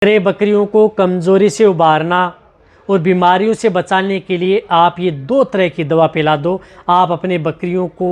घरे बकरियों को कमज़ोरी से उबारना और बीमारियों से बचाने के लिए आप ये 2 तरह की दवा पिला दो। आप अपने बकरियों को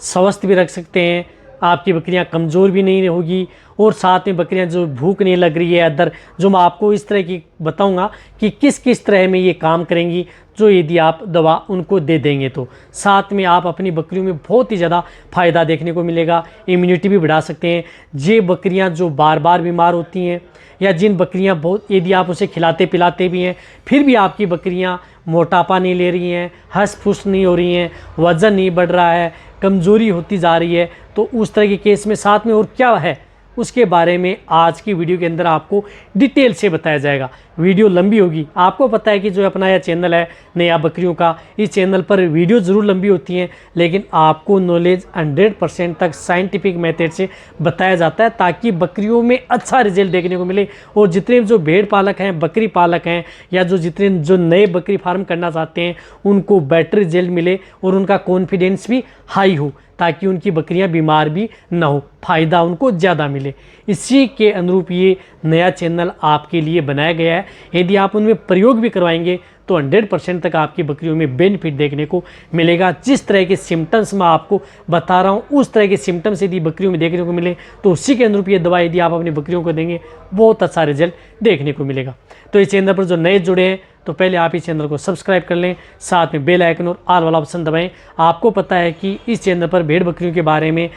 स्वस्थ भी रख सकते हैं, आपकी बकरियां कमज़ोर भी नहीं होगी और साथ में बकरियां जो भूख नहीं लग रही है अदर, जो मैं आपको इस तरह की बताऊंगा कि किस किस तरह में ये काम करेंगी, जो यदि आप दवा उनको दे देंगे तो साथ में आप अपनी बकरियों में बहुत ही ज़्यादा फ़ायदा देखने को मिलेगा। इम्यूनिटी भी बढ़ा सकते हैं। ये बकरियां जो बार बार बीमार होती हैं या जिन बकरियां बहुत, यदि आप उसे खिलाते पिलाते भी हैं फिर भी आपकी बकरियां मोटापा नहीं ले रही हैं, हंस फुस नहीं हो रही हैं, वज़न नहीं बढ़ रहा है, कमज़ोरी होती जा रही है, तो उस तरह के केस में साथ में और क्या है उसके बारे में आज की वीडियो के अंदर आपको डिटेल से बताया जाएगा। वीडियो लंबी होगी, आपको पता है कि जो अपना यह चैनल है नया बकरियों का, इस चैनल पर वीडियो ज़रूर लंबी होती हैं लेकिन आपको नॉलेज 100% तक साइंटिफिक मेथड से बताया जाता है ताकि बकरियों में अच्छा रिजल्ट देखने को मिले। और जितने जो भेड़ पालक हैं, बकरी पालक हैं या जितने जो नए बकरी फार्म करना चाहते हैं उनको बेटर रिजल्ट मिले और उनका कॉन्फिडेंस भी हाई हो ताकि उनकी बकरियां बीमार भी ना हो, फ़ायदा उनको ज़्यादा मिले। इसी के अनुरूप ये नया चैनल आपके लिए बनाया गया है। यदि आप उनमें प्रयोग भी करवाएंगे तो 100% तक आपकी बकरियों में बेनिफिट देखने को मिलेगा। जिस तरह के सिम्टम्स मैं आपको बता रहा हूँ उस तरह के सिम्टम्स यदि बकरियों में देखने को मिले तो उसी के अनुरूप ये दवा यदि आप अपनी बकरियों को देंगे बहुत अच्छा रिजल्ट देखने को मिलेगा। तो इस चैनल पर जो नए जुड़े हैं तो पहले आप इस चैनल को सब्सक्राइब कर लें, साथ में बेल आइकन और ऑल वाला ऑप्शन दबाएं। आपको पता है कि इस चैनल पर भेड़ बकरियों के बारे में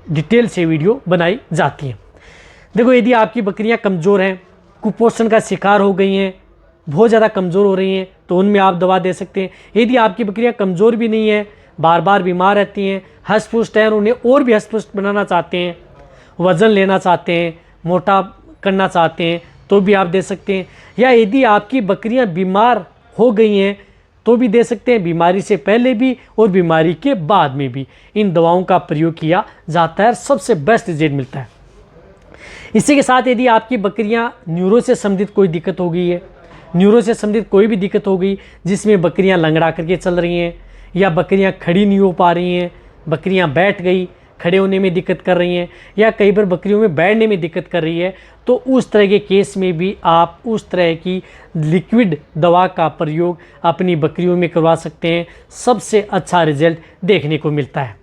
डिटेल से वीडियो बनाई जाती हैं। देखो, यदि आपकी बकरियां कमज़ोर हैं, कुपोषण का शिकार हो गई हैं, बहुत ज़्यादा कमज़ोर हो रही हैं तो उनमें आप दवा दे सकते हैं। यदि आपकी बकरियां कमज़ोर भी नहीं हैं, बार बार बीमार रहती हैं, हष्ट पुष्ट हैं और उन्हें और भी हष्ट पुष्ट बनाना चाहते हैं, वज़न लेना चाहते हैं, मोटा करना चाहते हैं तो भी आप दे सकते हैं। या यदि आपकी बकरियां बीमार हो गई हैं तो भी दे सकते हैं, बीमारी से पहले भी और बीमारी के बाद में भी इन दवाओं का प्रयोग किया जाता है, सबसे बेस्ट रिजल्ट मिलता है। इसी के साथ यदि आपकी बकरियां न्यूरो से संबंधित कोई दिक्कत हो गई है, न्यूरो से संबंधित कोई भी दिक्कत हो गई जिसमें बकरियां लंगड़ा करके चल रही हैं या बकरियां खड़ी नहीं हो पा रही हैं, बकरियां बैठ गई, खड़े होने में दिक्कत कर रही हैं या कई बार बकरियों में बैठने में दिक्कत कर रही है, तो उस तरह के केस में भी आप उस तरह की लिक्विड दवा का प्रयोग अपनी बकरियों में करवा सकते हैं। सबसे अच्छा रिजल्ट देखने को मिलता है।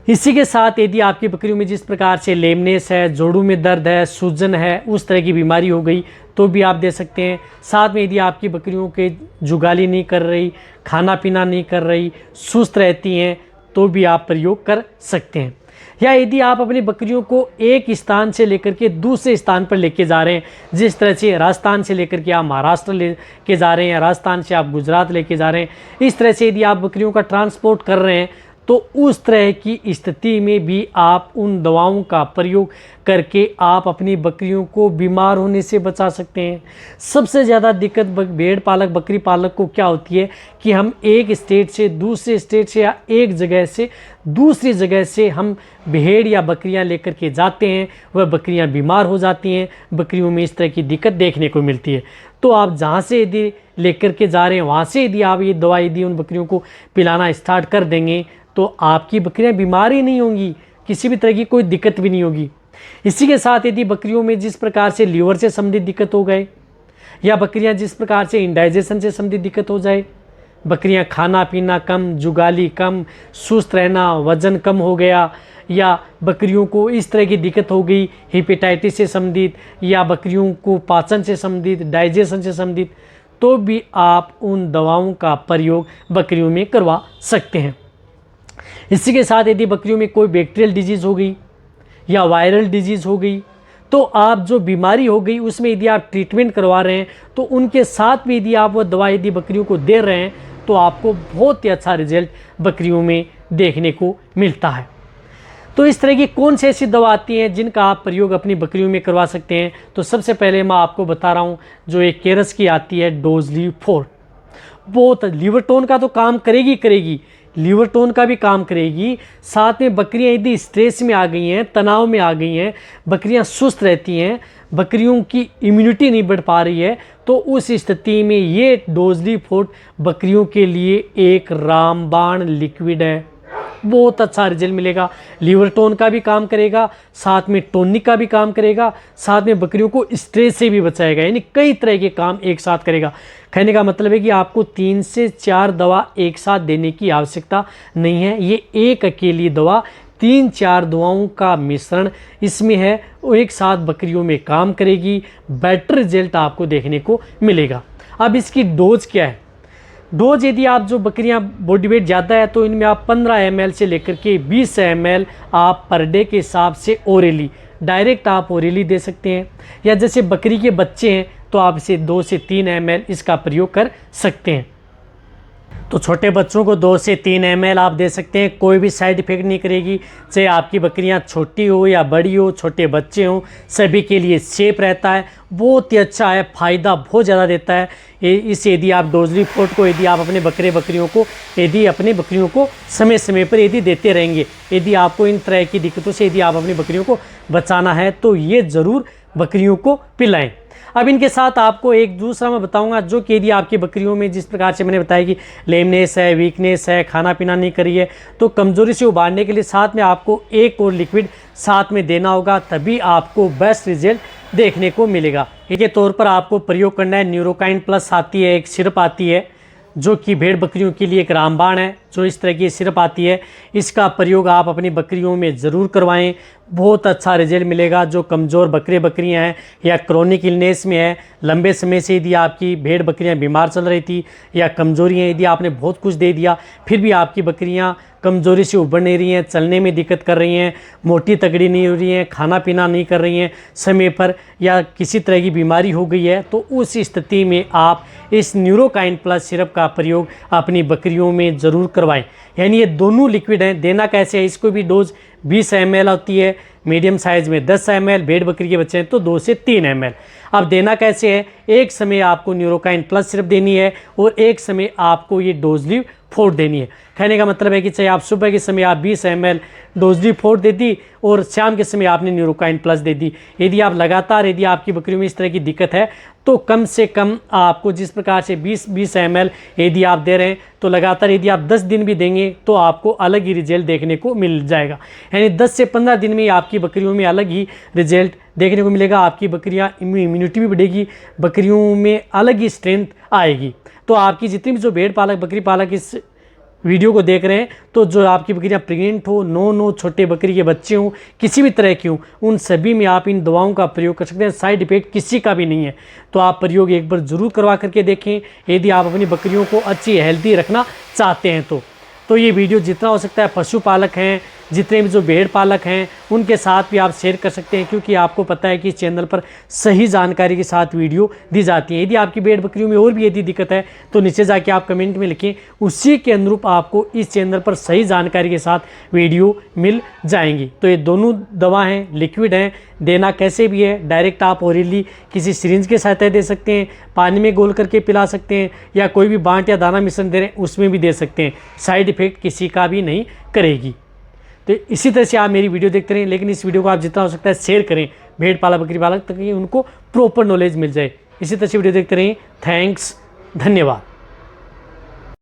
इसी के साथ यदि आपकी बकरियों में जिस प्रकार से लेमनेस है, जोड़ों में दर्द है, सूजन है, उस तरह की बीमारी हो गई तो भी आप दे सकते हैं। साथ में यदि आपकी बकरियों के जुगाली नहीं कर रही, खाना पीना नहीं कर रही, सुस्त रहती हैं तो भी आप प्रयोग कर सकते हैं। या यदि आप अपनी बकरियों को एक स्थान से लेकर के दूसरे स्थान पर लेके जा रहे हैं, जिस तरह से राजस्थान से लेकर के आप महाराष्ट्र लेके जा रहे हैं या राजस्थान से आप गुजरात लेके जा रहे हैं, इस तरह से यदि आप बकरियों का ट्रांसपोर्ट कर रहे हैं तो उस तरह की स्थिति में भी आप उन दवाओं का प्रयोग करके आप अपनी बकरियों को बीमार होने से बचा सकते हैं। सबसे ज़्यादा दिक्कत भेड़ पालक, बकरी पालक को क्या होती है कि हम एक स्टेट से दूसरे स्टेट से या एक जगह से दूसरी जगह से हम भेड़ या बकरियां लेकर के जाते हैं, वह बकरियां बीमार हो जाती हैं, बकरियों में इस तरह की दिक्कत देखने को मिलती है। तो आप जहाँ से यदि लेकर के जा रहे हैं वहाँ से यदि आप ये दवा यदि उन बकरियों को पिलाना स्टार्ट कर देंगे तो आपकी बकरियां बीमार ही नहीं होंगी, किसी भी तरह की कोई दिक्कत भी नहीं होगी। इसी के साथ यदि बकरियों में जिस प्रकार से लीवर से संबंधित दिक्कत हो गए या बकरियां जिस प्रकार से इंडाइजेशन से संबंधित दिक्कत हो जाए, बकरियां खाना पीना कम, जुगाली कम, सुस्त रहना, वज़न कम हो गया या बकरियों को इस तरह की दिक्कत हो गई हेपेटाइटिस से संबंधित या बकरियों को पाचन से संबंधित, डाइजेशन से संबंधित, तो भी आप उन दवाओं का प्रयोग बकरियों में करवा सकते हैं। इसी के साथ यदि बकरियों में कोई बैक्टीरियल डिजीज़ हो गई या वायरल डिजीज़ हो गई तो आप जो बीमारी हो गई उसमें यदि आप ट्रीटमेंट करवा रहे हैं तो उनके साथ भी यदि आप वो दवा यदि बकरियों को दे रहे हैं तो आपको बहुत ही अच्छा रिजल्ट बकरियों में देखने को मिलता है। तो इस तरह की कौन सी ऐसी दवा आती हैं जिनका आप प्रयोग अपनी बकरियों में करवा सकते हैं। तो सबसे पहले मैं आपको बता रहा हूँ जो एक केरस की आती है डोजली 4, बहुत लीवर टोन का तो काम करेगी, लीवर टोन का भी काम करेगी। साथ में बकरियां यदि स्ट्रेस में आ गई हैं, तनाव में आ गई हैं, बकरियां सुस्त रहती हैं, बकरियों की इम्यूनिटी नहीं बढ़ पा रही है, तो उस स्थिति में ये डोजली 4 बकरियों के लिए एक रामबाण लिक्विड है। बहुत अच्छा रिजल्ट मिलेगा। लीवर टोन का भी काम करेगा, साथ में टोनिक का भी काम करेगा, साथ में बकरियों को स्ट्रेस से भी बचाएगा, यानी कई तरह के काम एक साथ करेगा। कहने का मतलब है कि आपको 3 से 4 दवा एक साथ देने की आवश्यकता नहीं है। ये एक अकेली दवा 3-4 दवाओं का मिश्रण इसमें है, वो एक साथ बकरियों में काम करेगी, बेटर रिजल्ट आपको देखने को मिलेगा। अब इसकी डोज क्या है? डोज यदि आप जो बकरियां बॉडी वेट ज़्यादा है तो इनमें आप 15 ml से लेकर के 20 ml आप पर डे के हिसाब से ओरली, डायरेक्ट आप ओरली दे सकते हैं, या जैसे बकरी के बच्चे हैं तो आप इसे 2 से 3 ml इसका प्रयोग कर सकते हैं। तो छोटे बच्चों को 2 से 3 ml आप दे सकते हैं, कोई भी साइड इफेक्ट नहीं करेगी। चाहे आपकी बकरियां छोटी हो या बड़ी हो, छोटे बच्चे हों, सभी के लिए सेफ रहता है, बहुत ही अच्छा है, फ़ायदा बहुत ज़्यादा देता है। इस यदि आप डोजली फोर्ट को यदि आप अपने अपने बकरियों को समय समय पर यदि देते रहेंगे, यदि आपको इन तरह की दिक्कतों से यदि आप अपनी बकरियों को बचाना है तो ये ज़रूर बकरियों को पिलाएं। अब इनके साथ आपको एक दूसरा मैं बताऊंगा, जो कि यदि आपकी बकरियों में जिस प्रकार से मैंने बताया कि लेमनेस है, वीकनेस है, खाना पीना नहीं करी है, तो कमज़ोरी से उबारने के लिए साथ में आपको एक और लिक्विड साथ में देना होगा, तभी आपको बेस्ट रिजल्ट देखने को मिलेगा। इसके तौर पर आपको प्रयोग करना है न्यूरोकाइन प्लस आती है, एक सिरप आती है जो कि भेड़ बकरियों के लिए एक रामबाण है, जो इस तरह की सिरप आती है, इसका प्रयोग आप अपनी बकरियों में ज़रूर करवाएं, बहुत अच्छा रिजल्ट मिलेगा। जो कमज़ोर बकरियां हैं या क्रोनिक इलनेस में है, लंबे समय से यदि आपकी भेड़ बकरियां बीमार चल रही थी या कमज़ोरी हैं, यदि आपने बहुत कुछ दे दिया फिर भी आपकी बकरियां कमज़ोरी से उभर नहीं रही हैं, चलने में दिक्कत कर रही हैं, मोटी तगड़ी नहीं हो रही हैं, खाना पीना नहीं कर रही हैं समय पर, या किसी तरह की बीमारी हो गई है, तो उस स्थिति में आप इस न्यूरोकाइन प्लस सिरप का प्रयोग अपनी बकरियों में ज़रूर करवाएं। यानी ये दोनों लिक्विड हैं। देना कैसे है? इसको भी डोज 20 ml होती है, मीडियम साइज़ में 10 ml, भेड़ बकरी के बच्चे हैं तो 2 से 3 ml। अब देना कैसे है? एक समय आपको न्यूरोकाइन प्लस सिरप देनी है और एक समय आपको ये डोजली फोर्ट देनी है। कहने का मतलब है कि चाहे आप सुबह के समय आप 20 ml डोजली फोर्ट दे दी और शाम के समय आपने न्यूरोकाइन प्लस दे दी। यदि आप लगातार यदि आपकी बकरियों में इस तरह की दिक्कत है तो कम से कम आपको जिस प्रकार से 20 ml यदि आप दे रहे हैं तो लगातार यदि आप 10 दिन भी देंगे तो आपको अलग ही रिजल्ट देखने को मिल जाएगा। यानी 10 से 15 दिन में आपकी बकरियों में अलग ही रिजल्ट देखने को मिलेगा। आपकी बकरियां इम्यूनिटी भी बढ़ेगी, बकरियों में अलग ही स्ट्रेंथ आएगी। तो आपकी जितनी भी जो भेड़ पालक बकरी पालक इस वीडियो को देख रहे हैं, तो जो आपकी बकरियां प्रेग्नेंट हो, नो छोटे बकरी के बच्चे हों, किसी भी तरह की हों, उन सभी में आप इन दवाओं का प्रयोग कर सकते हैं। साइड इफेक्ट किसी का भी नहीं है, तो आप प्रयोग एक बार ज़रूर करवा करके देखें यदि आप अपनी बकरियों को अच्छी हेल्दी रखना चाहते हैं तो ये वीडियो जितना हो सकता है पशुपालक हैं, जितने भी जो भेड़ पालक हैं उनके साथ भी आप शेयर कर सकते हैं, क्योंकि आपको पता है कि इस चैनल पर सही जानकारी के साथ वीडियो दी जाती है। यदि आपकी भेड़ बकरियों में और भी यदि दिक्कत है तो नीचे जाके आप कमेंट में लिखें, उसी के अनुरूप आपको इस चैनल पर सही जानकारी के साथ वीडियो मिल जाएंगी। तो ये दोनों दवा हैं, लिक्विड हैं। देना कैसे भी है? डायरेक्ट आप ओरली किसी सिरिंज के सहायता दे सकते हैं, पानी में घोल करके पिला सकते हैं, या कोई भी बांट या दाना मिश्रण दे रहे हैं उसमें भी दे सकते हैं। साइड इफेक्ट किसी का भी नहीं करेगी। तो इसी तरह से आप मेरी वीडियो देखते रहें, लेकिन इस वीडियो को आप जितना हो सकता है शेयर करें भेड़ पालक बकरी पालक, ताकि उनको प्रॉपर नॉलेज मिल जाए। इसी तरह से वीडियो देखते रहें। थैंक्स, धन्यवाद।